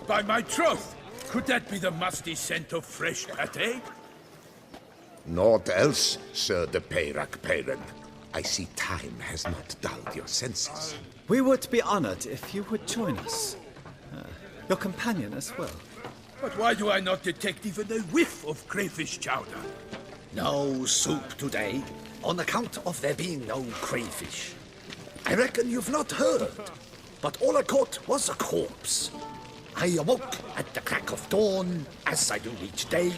By my troth, could that be the musty scent of fresh pate? Naught else, Sir de Peyrac-Peyran. I see time has not dulled your senses. We would be honored if you would join us. Your companion as well. But why do I not detect even a whiff of crayfish chowder? No soup today, on account of there being no crayfish. I reckon you've not heard, but all I caught was a corpse. I awoke at the crack of dawn, as I do each day,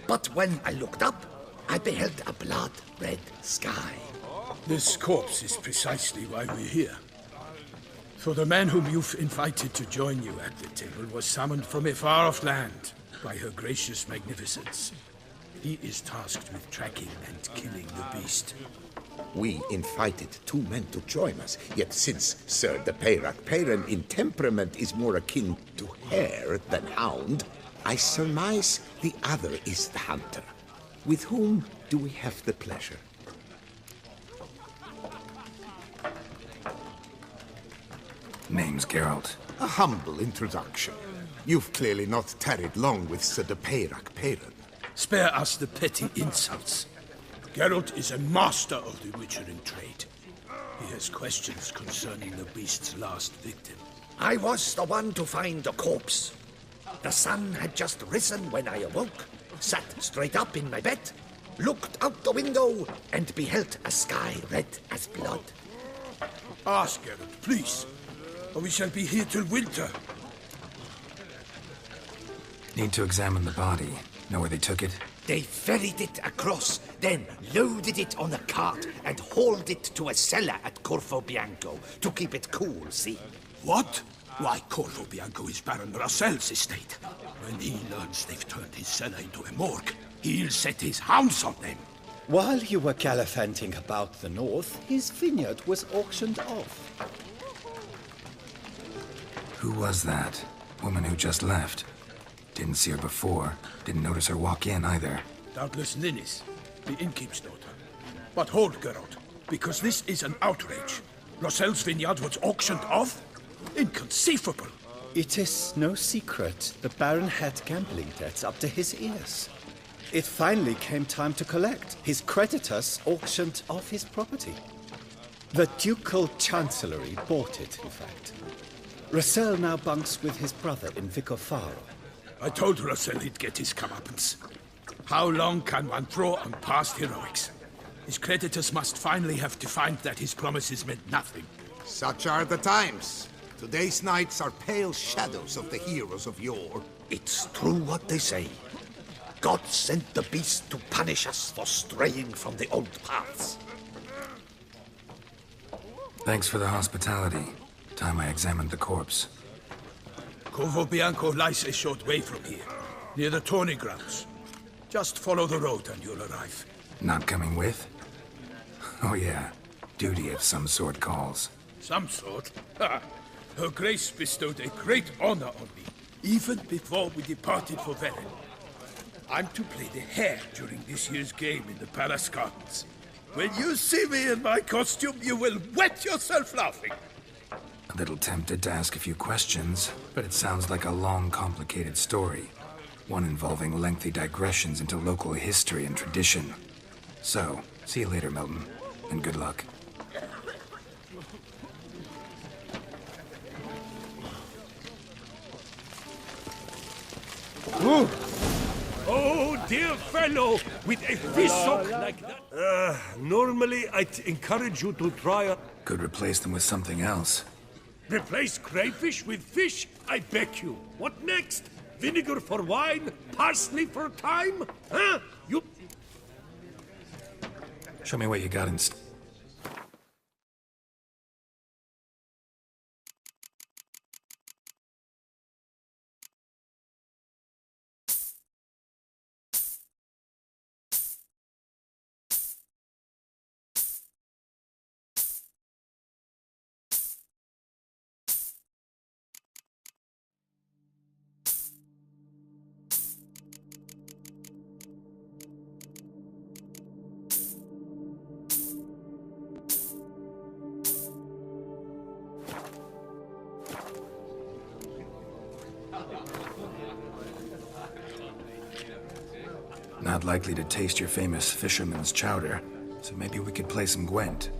but when I looked up, I beheld a blood-red sky. This corpse is precisely why we're here. For the man whom you've invited to join you at the table was summoned from a far-off land by her gracious magnificence. He is tasked with tracking and killing the beast. We invited 2 men to join us, yet since Sir de Peyrac-Peyran in temperament is more akin to hare than hound, I surmise the other is the hunter. With whom do we have the pleasure? Name's Geralt. A humble introduction. You've clearly not tarried long with Sir de Peyrac-Peyran. Spare us the petty insults. Geralt is a master of the witchering trade. He has questions concerning the beast's last victim. I was the one to find the corpse. The sun had just risen when I awoke, sat straight up in my bed, looked out the window, and beheld a sky red as blood. Ask Geralt, please, or we shall be here till winter. Need to examine the body. Know where they took it? They ferried it across, then loaded it on a cart and hauled it to a cellar at Corvo Bianco to keep it cool, see? What? Why, Corvo Bianco is Baron Russell's estate. When he learns they've turned his cellar into a morgue, he'll set his hounds on them. While you were gallivanting about the north, his vineyard was auctioned off. Who was that? Woman who just left. Didn't see her before. Didn't notice her walk in either. Doubtless Linnis, the innkeep's daughter. But hold, Geralt, because this is an outrage. Russell's vineyard was auctioned off? Inconceivable! It is no secret the Baron had gambling debts up to his ears. It finally came time to collect. His creditors auctioned off his property. The Ducal Chancellery bought it, in fact. Russell now bunks with his brother in Vicofaro. I told Russell he'd get his comeuppance. How long can one throw on past heroics? His creditors must finally have defined that his promises meant nothing. Such are the times. Today's knights are pale shadows of the heroes of yore. It's true what they say. God sent the beast to punish us for straying from the old paths. Thanks for the hospitality. Time I examined the corpse. Corvo Bianco lies a short way from here, near the tourney grounds. Just follow the road and you'll arrive. Not coming with? Oh yeah, duty of some sort calls. Some sort? Ha! Her Grace bestowed a great honor on me, even before we departed for Velen. I'm to play the hare during this year's game in the Palace Gardens. When you see me in my costume, you will wet yourself laughing. A little tempted to ask a few questions, but it sounds like a long, complicated story. One involving lengthy digressions into local history and tradition. So, see you later, Milton, and good luck. Ooh. Oh, dear fellow, with a fish hook like that. Normally I'd encourage you to try Could replace them with something else. replace crayfish with fish, I beg you. What next? Vinegar for wine? Parsley for thyme? Huh? You... Show me what you got in... Not likely to taste your famous fisherman's chowder, so maybe we could play some Gwent.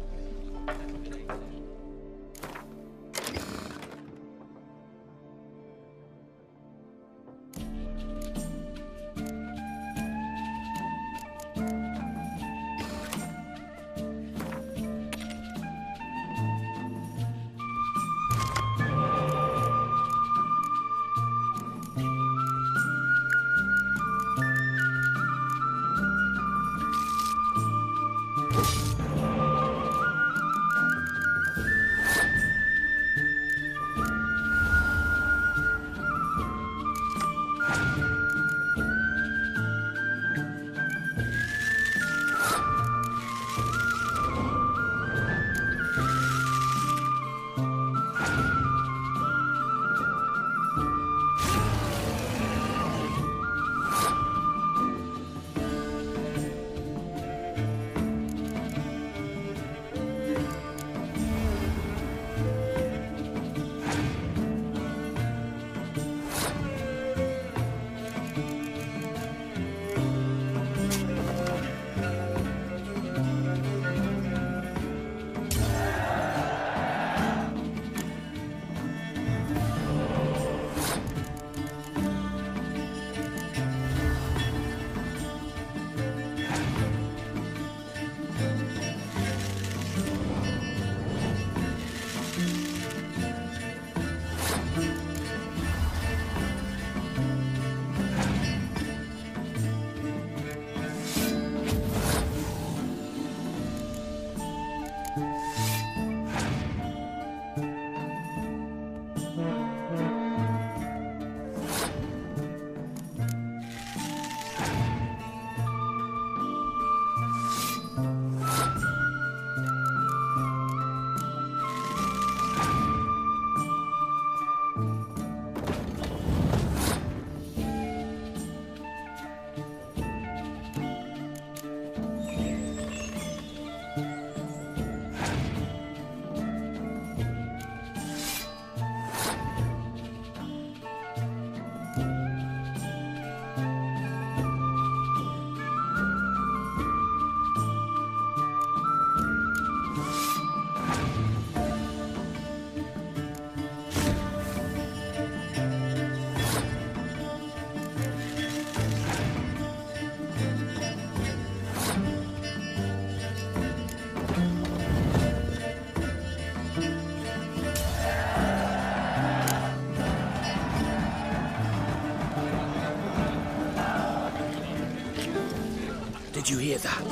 Did you hear that?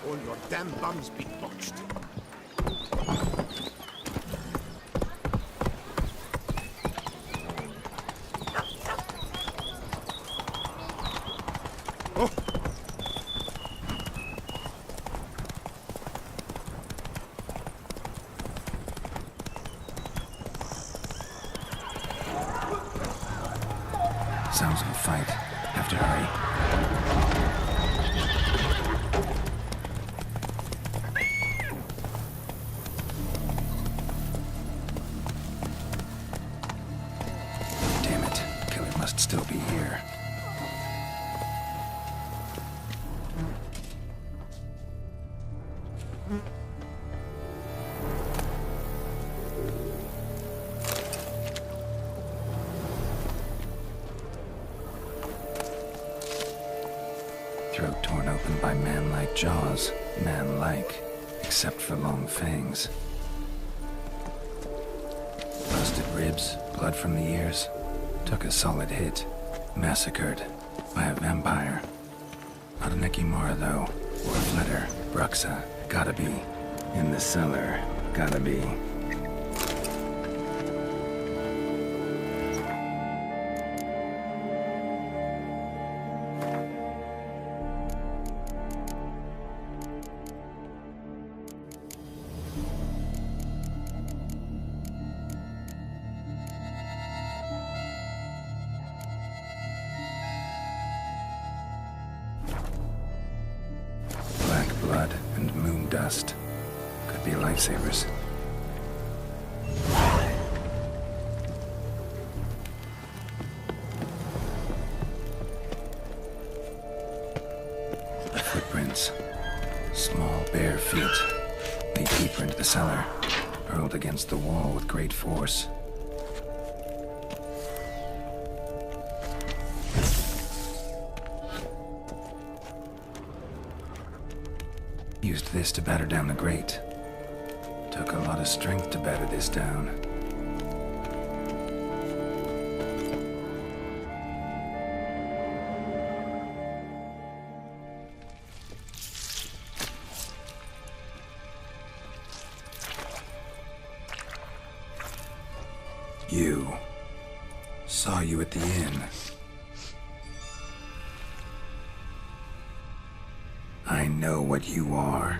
All your damn bums be botched. Sounds of a fight. Have to hurry. Damn it. Killer must still be here. Throat torn open by man-like jaws. Man-like, except for long fangs. Busted ribs, blood from the ears. Took a solid hit. Massacred by a vampire. Not an Ekimara, though. Or a Fletter. Bruxa. Gotta be. In the cellar. Gotta be. Black blood and moon dust. be lifesavers. Footprints. Small, bare feet. Lead deeper into the cellar. Hurled against the wall with great force. Used this to batter down the grate. Took a lot of strength to batter this down. You. Saw you at the inn. I know what you are.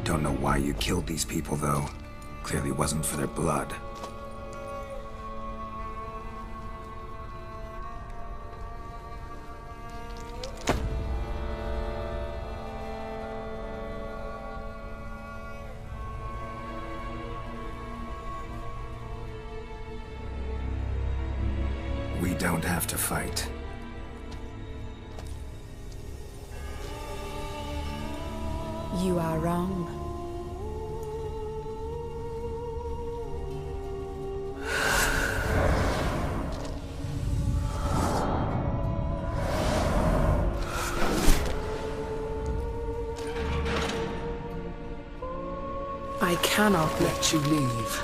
Don't know why you killed these people, though. Clearly wasn't for their blood. We don't have to fight. You are wrong. I cannot let you leave.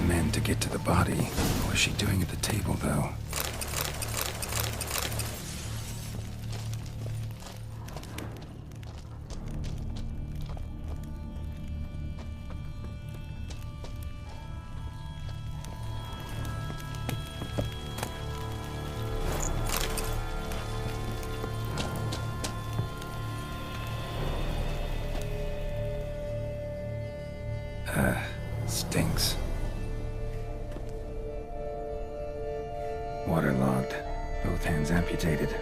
Men to get to the body. What was she doing at the table, though? Stinks. Waterlogged. Both hands amputated.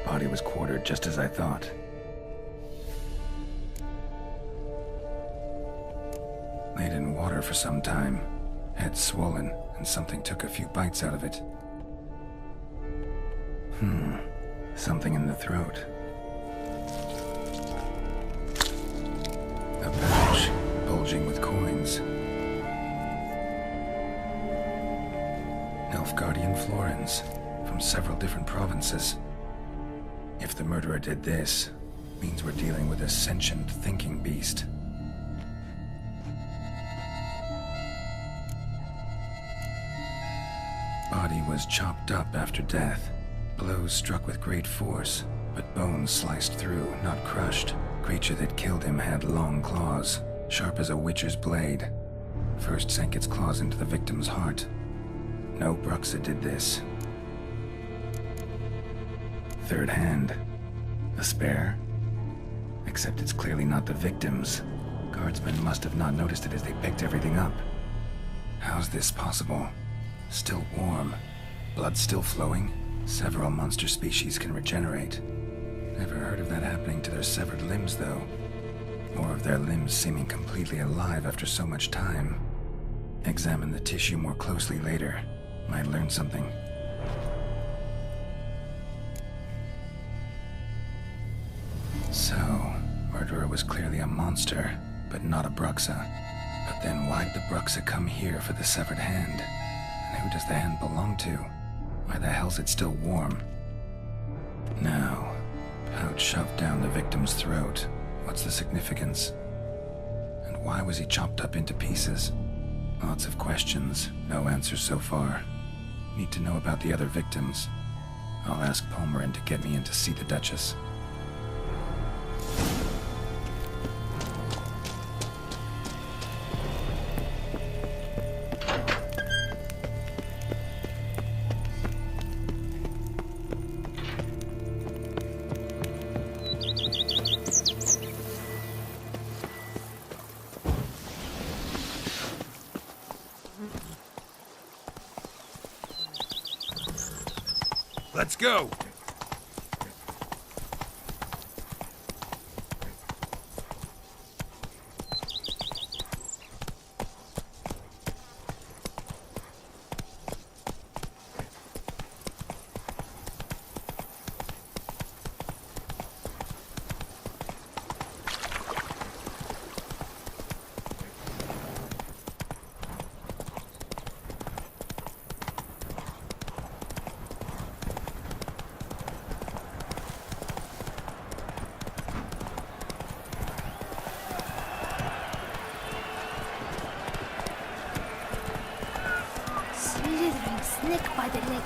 Body was quartered just as I thought. Laid in water for some time. Head swollen, and something took a few bites out of it. Something in the throat. A pouch, bulging with coins. Guardian florins from several different provinces. If the murderer did this, means we're dealing with a sentient thinking beast. Body was chopped up after death. Blows struck with great force, but bones sliced through, not crushed. Creature that killed him had long claws, sharp as a witcher's blade. First sank its claws into the victim's heart. No Bruxa did this. Third hand. A spare? Except it's clearly not the victim's. Guardsmen must have not noticed it as they picked everything up. How's this possible? Still warm. Blood still flowing? Several monster species can regenerate. Never heard of that happening to their severed limbs, though. Or of their limbs seeming completely alive after so much time. Examine the tissue more closely later. Might learn something. So, murderer was clearly a monster, but not a Bruxa. But then why'd the Bruxa come here for the severed hand? And who does the hand belong to? Why the hell's it still warm? Now, pouch shoved down the victim's throat. What's the significance? And why was he chopped up into pieces? Lots of questions, no answers so far. Need to know about the other victims. I'll ask Palmerin to get me in to see the Duchess. Let's go! Slithering snake by the leg.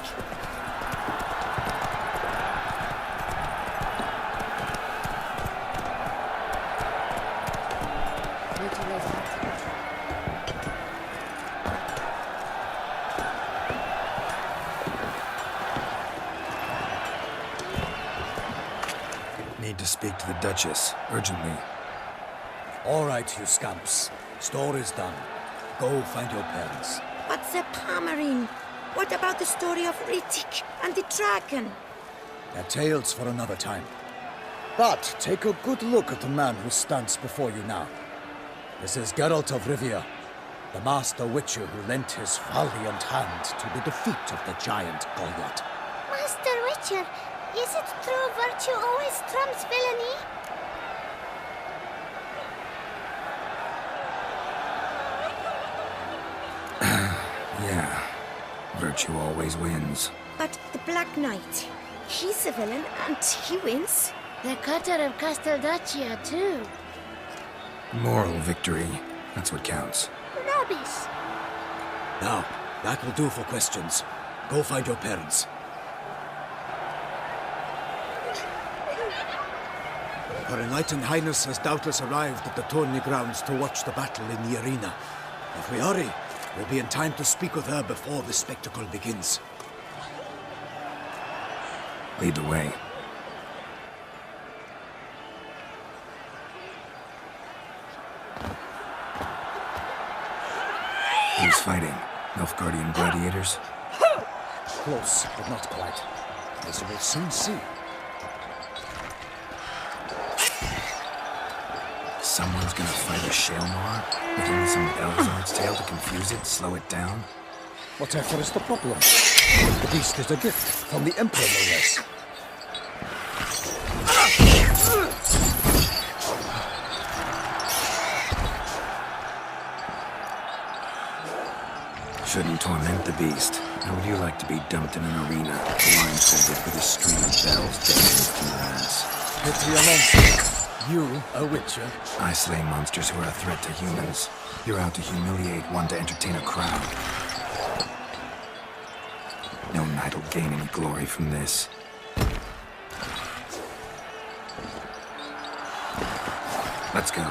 Need to speak to the Duchess, urgently. All right, you scamps. Store is done. Go find your parents. But the Palmerine, what about the story of Rittik and the dragon? They're tales for another time. But take a good look at the man who stands before you now. This is Geralt of Rivia, the master witcher who lent his valiant hand to the defeat of the giant Goliath. Master Witcher, is it true virtue always trumps villainy? Yeah, virtue always wins. But the Black Knight, he's a villain and he wins. The cutter of Casteldaccia, too. Moral victory, that's what counts. Rubbish. Now, that will do for questions. Go find your parents. Her Enlightened Highness has doubtless arrived at the tourney grounds to watch the battle in the arena. If we hurry, we'll be in time to speak with her before the spectacle begins. Lead the way. Who's fighting? Nilfgaardian gladiators? Close, but not quite. As you will soon see. Someone's gonna fight a Shaelmar? With some Elzard's tail to confuse it, slow it down? Whatever is the problem? The beast is a gift from the Emperor, no less. Shouldn't torment the beast. How would you like to be dumped in an arena, blindfolded with a string of bells dangling from your ass? Pity a monster. You, a witcher? I slay monsters who are a threat to humans. You're out to humiliate one to entertain a crowd. No knight will gain any glory from this. Let's go.